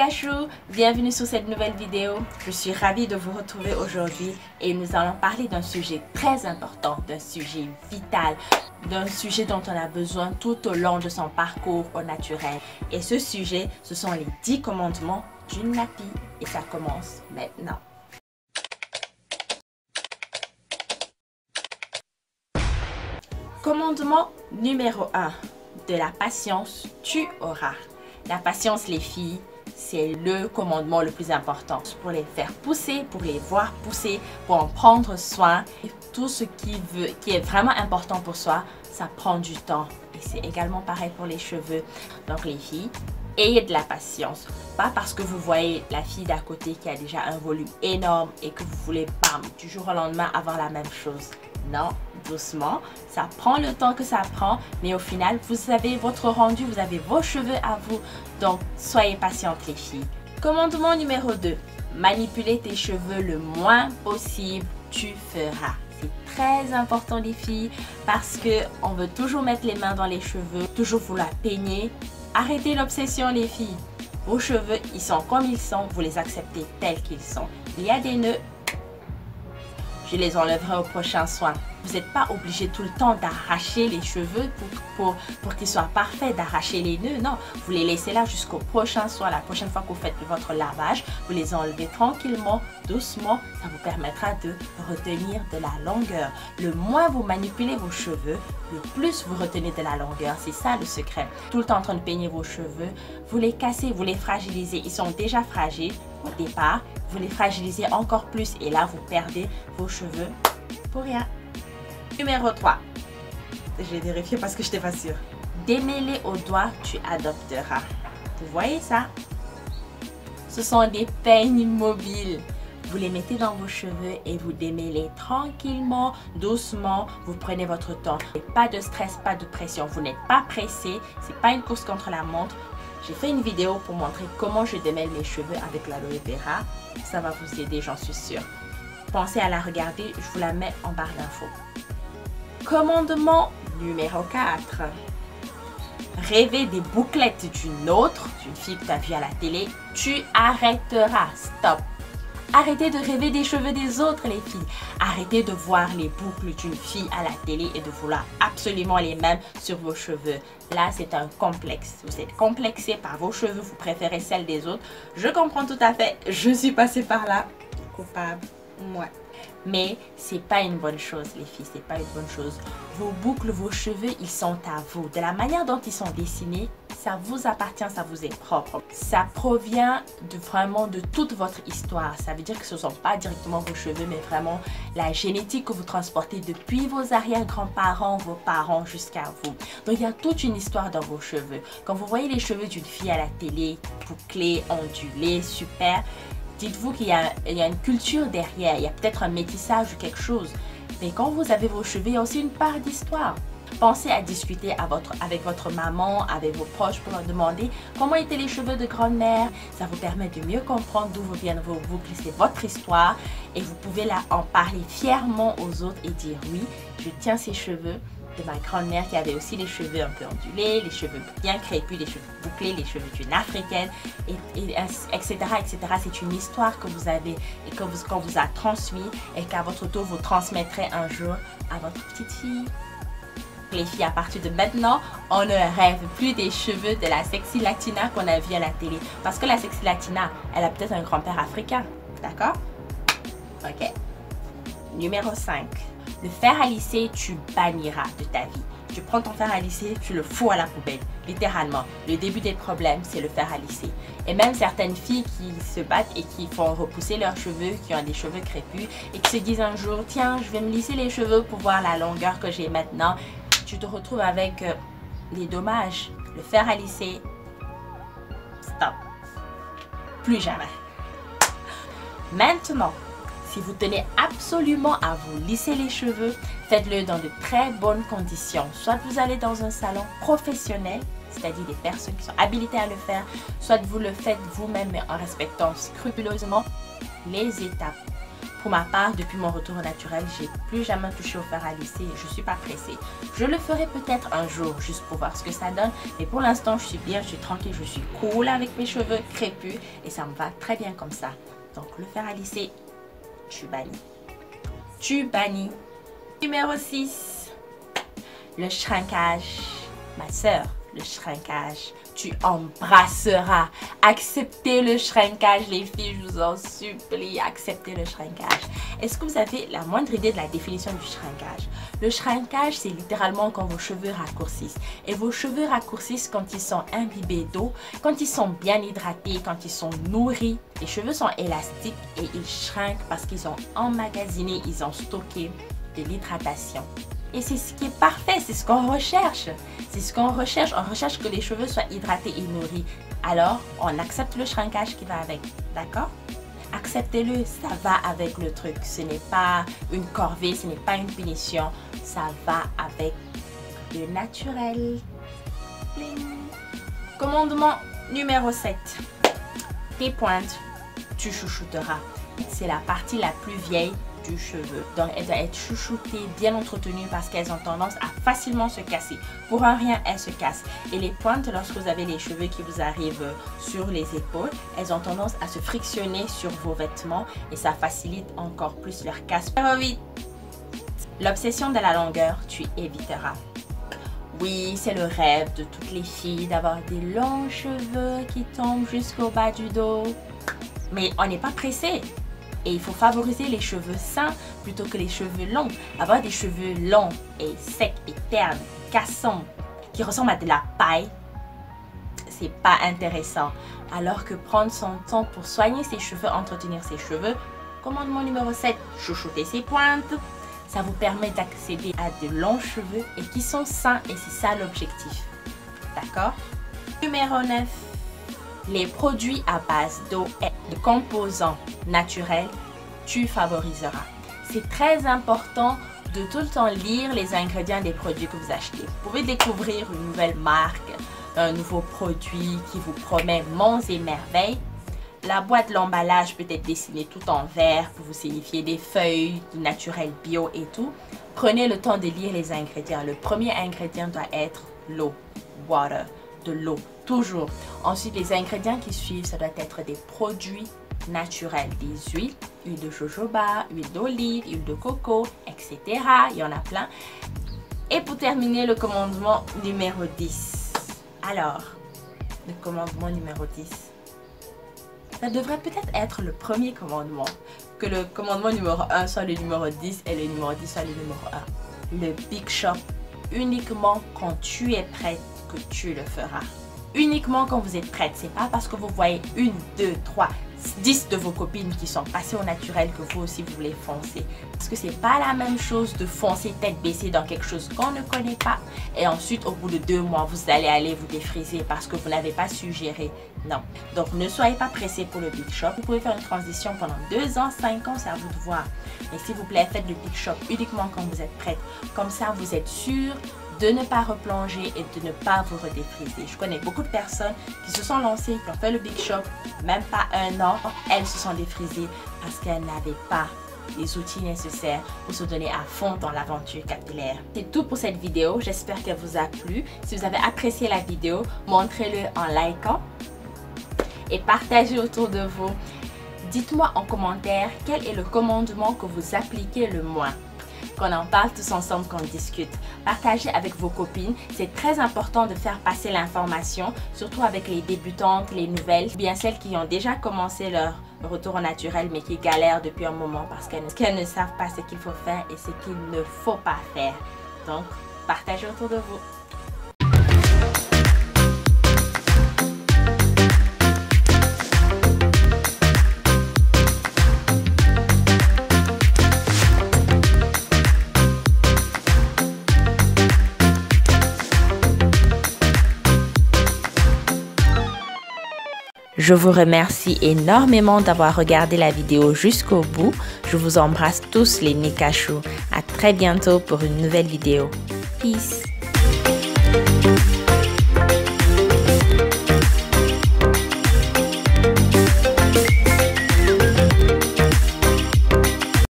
Chou, bienvenue sur cette nouvelle vidéo. Je suis ravie de vous retrouver aujourd'hui et nous allons parler d'un sujet très important, d'un sujet vital, d'un sujet dont on a besoin tout au long de son parcours au naturel. Et ce sujet, ce sont les 10 commandements d'une nappie et ça commence maintenant. Commandement numéro 1. De la patience, tu auras. La patience, les filles, c'est le commandement le plus important. Pour les faire pousser, pour les voir pousser, pour en prendre soin. Et tout ce qui est vraiment important pour soi, ça prend du temps. Et c'est également pareil pour les cheveux. Donc les filles, ayez de la patience. Pas parce que vous voyez la fille d'à côté qui a déjà un volume énorme et que vous voulez, bam, du jour au lendemain avoir la même chose. Non, doucement, ça prend le temps que ça prend, mais au final, vous avez votre rendu, vous avez vos cheveux à vous. Donc, soyez patientes les filles. Commandement numéro 2. Manipuler tes cheveux le moins possible, tu feras. C'est très important les filles parce que on veut toujours mettre les mains dans les cheveux, toujours vouloir peigner. Arrêtez l'obsession les filles. Vos cheveux, ils sont comme ils sont, vous les acceptez tels qu'ils sont. Il y a des nœuds. Je les enlèverai au prochain soin. Vous n'êtes pas obligé tout le temps d'arracher les cheveux pour qu'ils soient parfaits, d'arracher les nœuds. Non, vous les laissez là jusqu'au prochain soin. La prochaine fois que vous faites votre lavage, vous les enlevez tranquillement, doucement. Ça vous permettra de retenir de la longueur. Le moins vous manipulez vos cheveux, le plus vous retenez de la longueur. C'est ça le secret. Tout le temps en train de peigner vos cheveux, vous les cassez, vous les fragilisez. Ils sont déjà fragiles au départ. Vous les fragilisez encore plus et là vous perdez vos cheveux pour rien. Numéro 3. Je vais vérifier parce que je n'étais pas sûre. Démêler au doigt, tu adopteras. Vous voyez ça? Ce sont des peignes mobiles. Vous les mettez dans vos cheveux et vous démêlez tranquillement, doucement. Vous prenez votre temps. Pas de stress, pas de pression. Vous n'êtes pas pressé. Ce n'est pas une course contre la montre. J'ai fait une vidéo pour montrer comment je démêle mes cheveux avec l'aloe vera. Ça va vous aider, j'en suis sûre. Pensez à la regarder, je vous la mets en barre d'infos. Commandement numéro 4. Rêver des bouclettes d'une fille que tu as vue à la télé, tu arrêteras. Stop. Arrêtez de rêver des cheveux des autres les filles. Arrêtez de voir les boucles d'une fille à la télé et de vouloir absolument les mêmes sur vos cheveux. Là, c'est un complexe. Vous êtes complexé par vos cheveux, vous préférez celles des autres. Je comprends tout à fait. Je suis passée par là. Coupable. Moi. Mais c'est pas une bonne chose les filles, c'est pas une bonne chose. Vos boucles, vos cheveux, ils sont à vous. De la manière dont ils sont dessinés, ça vous appartient, ça vous est propre. Ça provient vraiment de toute votre histoire. Ça veut dire que ce ne sont pas directement vos cheveux, mais vraiment la génétique que vous transportez depuis vos arrière-grands-parents, vos parents jusqu'à vous. Donc il y a toute une histoire dans vos cheveux. Quand vous voyez les cheveux d'une fille à la télé, bouclés, ondulés, super, dites-vous qu'il y a une culture derrière, il y a peut-être un métissage ou quelque chose. Mais quand vous avez vos cheveux, il y a aussi une part d'histoire. Pensez à discuter avec votre maman, avec vos proches pour leur demander comment étaient les cheveux de grand-mère. Ça vous permet de mieux comprendre d'où viennent vos boucles, c'est votre histoire. Et vous pouvez là en parler fièrement aux autres et dire oui, je tiens ces cheveux de ma grand-mère qui avait aussi les cheveux un peu ondulés, les cheveux bien crépus, les cheveux bouclés, les cheveux d'une africaine, etc. etc. C'est une histoire que vous avez et qu'on vous a transmis et qu'à votre tour vous transmettrez un jour à votre petite fille. Les filles, à partir de maintenant, on ne rêve plus des cheveux de la sexy latina qu'on a vu à la télé. Parce que la sexy latina, elle a peut-être un grand-père africain. D'accord? Ok. Numéro 5. Le fer à lisser, tu banniras de ta vie. Tu prends ton fer à lisser, tu le fous à la poubelle. Littéralement. Le début des problèmes, c'est le fer à lisser. Et même certaines filles qui se battent et qui font repousser leurs cheveux, qui ont des cheveux crépus et qui se disent un jour, tiens, je vais me lisser les cheveux pour voir la longueur que j'ai maintenant. Tu te retrouves avec des dommages. Le fer à lisser, stop. Plus jamais. Maintenant, si vous tenez absolument à vous lisser les cheveux, faites-le dans de très bonnes conditions. Soit vous allez dans un salon professionnel, c'est-à-dire des personnes qui sont habilitées à le faire, soit vous le faites vous-même mais en respectant scrupuleusement les étapes. Pour ma part, depuis mon retour au naturel, j'ai plus jamais touché au fer à lisser et je suis pas pressée. Je le ferai peut-être un jour juste pour voir ce que ça donne, mais pour l'instant, je suis bien, je suis tranquille, je suis cool avec mes cheveux crépus et ça me va très bien comme ça. Donc le fer à lisser, tu bannis. Tu bannis. Numéro 6, le shrinkage. Ma soeur, le shrinkage. Tu embrasseras. Acceptez le shrinkage, les filles, je vous en supplie. Acceptez le shrinkage. Est-ce que vous avez la moindre idée de la définition du shrinkage? Le shrinkage, c'est littéralement quand vos cheveux raccourcissent. Et vos cheveux raccourcissent quand ils sont imbibés d'eau, quand ils sont bien hydratés, quand ils sont nourris. Les cheveux sont élastiques et ils shrinkent parce qu'ils ont emmagasiné, ils ont stocké de l'hydratation. Et c'est ce qui est parfait, c'est ce qu'on recherche. C'est ce qu'on recherche. On recherche que les cheveux soient hydratés et nourris. Alors, on accepte le shrinkage qui va avec. D'accord? Acceptez-le, ça va avec le truc. Ce n'est pas une corvée, ce n'est pas une punition. Ça va avec le naturel. Bling. Commandement numéro 7. Tes pointes, tu chouchouteras. C'est la partie la plus vieille du cheveu. Donc, elle doit être chouchoutée, bien entretenue parce qu'elles ont tendance à facilement se casser. Pour un rien, elles se cassent. Et les pointes, lorsque vous avez les cheveux qui vous arrivent sur les épaules, elles ont tendance à se frictionner sur vos vêtements et ça facilite encore plus leur casse. Numéro 8. L'obsession de la longueur, tu éviteras. Oui, c'est le rêve de toutes les filles d'avoir des longs cheveux qui tombent jusqu'au bas du dos. Mais on n'est pas pressé. Et il faut favoriser les cheveux sains plutôt que les cheveux longs. Avoir des cheveux longs et secs et ternes, cassants, qui ressemblent à de la paille, c'est pas intéressant. Alors que prendre son temps pour soigner ses cheveux, entretenir ses cheveux, commandement numéro 7, chouchouter ses pointes. Ça vous permet d'accéder à de longs cheveux et qui sont sains et c'est ça l'objectif. D'accord? Numéro 9. Les produits à base d'eau et de composants naturels, tu favoriseras. C'est très important de tout le temps lire les ingrédients des produits que vous achetez. Vous pouvez découvrir une nouvelle marque, un nouveau produit qui vous promet monts et merveilles. La boîte, l'emballage peut être dessiné tout en vert pour vous signifier des feuilles, du naturel bio et tout. Prenez le temps de lire les ingrédients. Le premier ingrédient doit être l'eau, water, de l'eau. Toujours. Ensuite, les ingrédients qui suivent, ça doit être des produits naturels, des huiles, huile de jojoba, huile d'olive, huile de coco, etc. Il y en a plein. Et pour terminer, le commandement numéro 10. Alors, le commandement numéro 10. Ça devrait peut-être être le premier commandement. Que le commandement numéro 1 soit le numéro 10 et le numéro 10 soit le numéro 1. Le Big Shop, uniquement quand tu es prête que tu le feras. Uniquement quand vous êtes prête. C'est pas parce que vous voyez 1, 2, 3, 10 de vos copines qui sont passées au naturel que vous aussi vous voulez foncer. Parce que c'est pas la même chose de foncer tête baissée dans quelque chose qu'on ne connaît pas. Et ensuite, au bout de 2 mois, vous allez aller vous défriser parce que vous n'avez pas su gérer. Non. Donc, ne soyez pas pressés pour le Big Shop. Vous pouvez faire une transition pendant 2 ans, 5 ans, c'est à vous de voir. Mais s'il vous plaît, faites le Big Shop uniquement quand vous êtes prête. Comme ça, vous êtes sûr de ne pas replonger et de ne pas vous redéfriser. Je connais beaucoup de personnes qui se sont lancées, qui ont fait le Big Shop, même pas 1 an, elles se sont défrisées parce qu'elles n'avaient pas les outils nécessaires pour se donner à fond dans l'aventure capillaire. C'est tout pour cette vidéo, j'espère qu'elle vous a plu. Si vous avez apprécié la vidéo, montrez-le en likant et partagez autour de vous. Dites-moi en commentaire quel est le commandement que vous appliquez le moins. Qu'on en parle tous ensemble, qu'on discute. Partagez avec vos copines. C'est très important de faire passer l'information, surtout avec les débutantes, les nouvelles, bien celles qui ont déjà commencé leur retour au naturel mais qui galèrent depuis un moment parce qu'elles ne savent pas ce qu'il faut faire et ce qu'il ne faut pas faire. Donc, partagez autour de vous. Je vous remercie énormément d'avoir regardé la vidéo jusqu'au bout. Je vous embrasse tous les Nikachou. À très bientôt pour une nouvelle vidéo. Peace!